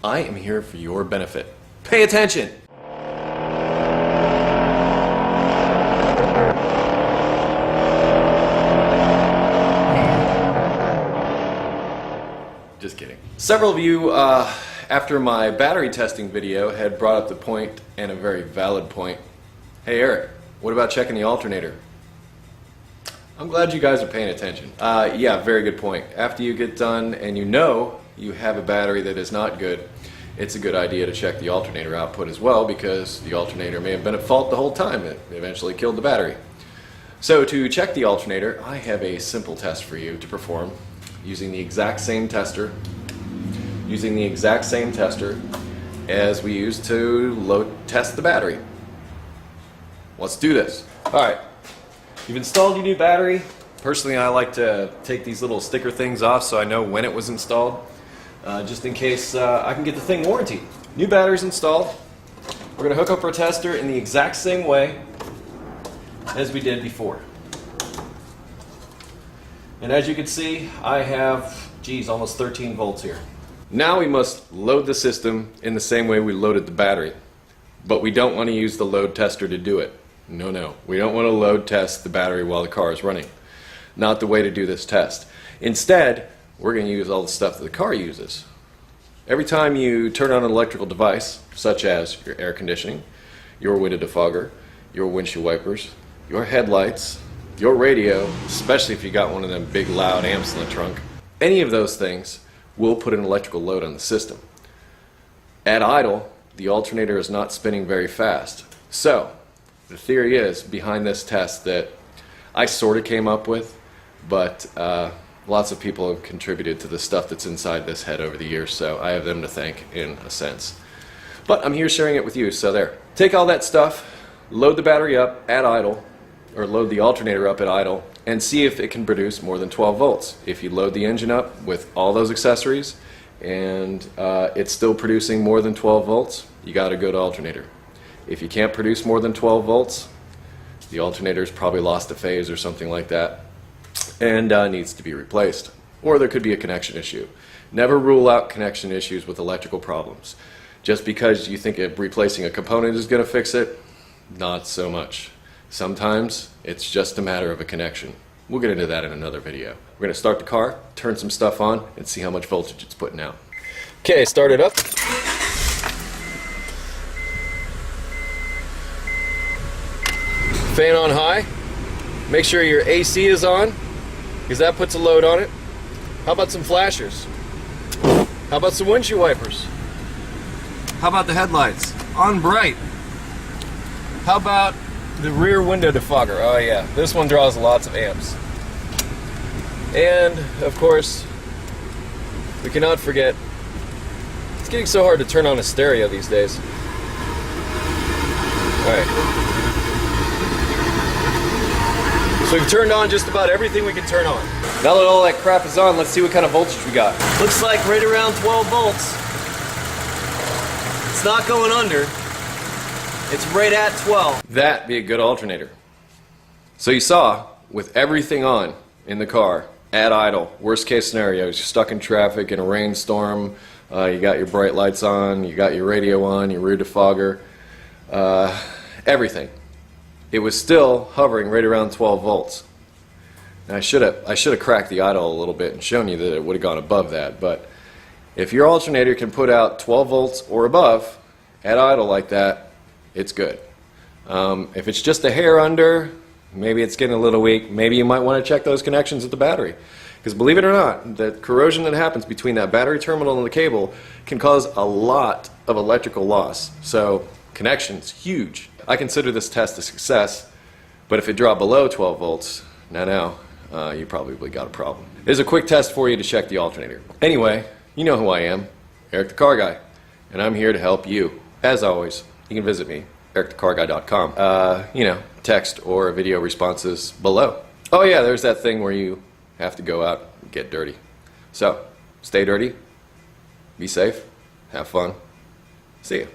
I am here for your benefit. Pay attention! Just kidding. Several of you, after my battery testing video, had brought up the point, and a very valid point. Hey Eric, what about checking the alternator? I'm glad you guys are paying attention. Yeah, very good point. After you get done and you know you have a battery that is not good, it's a good idea to check the alternator output as well, because the alternator may have been at fault the whole time. It eventually killed the battery. So to check the alternator, I have a simple test for you to perform using the exact same tester, as we use to test the battery. Let's do this. Alright, you've installed your new battery. Personally, I like to take these little sticker things off so I know when it was installed, just in case I can get the thing warranted. New battery's installed. We're going to hook up our tester in the exact same way as we did before. And as you can see, I have, almost 13 volts here. Now we must load the system in the same way we loaded the battery. But we don't want to use the load tester to do it. No. We don't want to load test the battery while the car is running. Not the way to do this test. Instead, we're going to use all the stuff that the car uses. Every time you turn on an electrical device, such as your air conditioning, your window defogger, your windshield wipers, your headlights, your radio, especially if you got one of them big loud amps in the trunk, any of those things will put an electrical load on the system. At idle, the alternator is not spinning very fast. So, the theory is behind this test that I sort of came up with, but lots of people have contributed to the stuff that's inside this head over the years, so I have them to thank in a sense. But I'm here sharing it with you, so there. Take all that stuff, load the battery up at idle, or load the alternator up at idle, and see if it can produce more than 12 volts. If you load the engine up with all those accessories and it's still producing more than 12 volts, you got a good alternator. If you can't produce more than 12 volts, the alternator's probably lost a phase or something like that and needs to be replaced. Or there could be a connection issue. Never rule out connection issues with electrical problems. Just because you think replacing a component is going to fix it, not so much. Sometimes it's just a matter of a connection. We'll get into that in another video. We're going to start the car, turn some stuff on, and see how much voltage it's putting out. Okay, start it up. Fan on high. Make sure your AC is on, because that puts a load on it. How about some flashers? How about some windshield wipers? How about the headlights? On bright. How about the rear window defogger? Oh yeah, this one draws lots of amps. And, of course, we cannot forget, it's getting so hard to turn on a stereo these days. Alright. So we've turned on just about everything we can turn on. Now that all that crap is on, let's see what kind of voltage we got. Looks like right around 12 volts. It's not going under. It's right at 12. That'd be a good alternator. So you saw, with everything on in the car, at idle, worst case scenarios, you're stuck in traffic in a rainstorm, you got your bright lights on, you got your radio on, your rear defogger, everything. It was still hovering right around 12 volts. Now I should have cracked the idle a little bit and shown you that it would have gone above that, but if your alternator can put out 12 volts or above at idle like that, it's good. If it's just a hair under, maybe it's getting a little weak, maybe you might want to check those connections at the battery. Because believe it or not, the corrosion that happens between that battery terminal and the cable can cause a lot of electrical loss. So connections, huge. I consider this test a success, but if it dropped below 12 volts, now you probably got a problem. Here's a quick test for you to check the alternator. Anyway, you know who I am, Eric the Car Guy, and I'm here to help you. As always, you can visit me, ericthecarguy.com. Text or video responses below. Oh yeah, there's that thing where you have to go out and get dirty. So, stay dirty, be safe, have fun, see ya.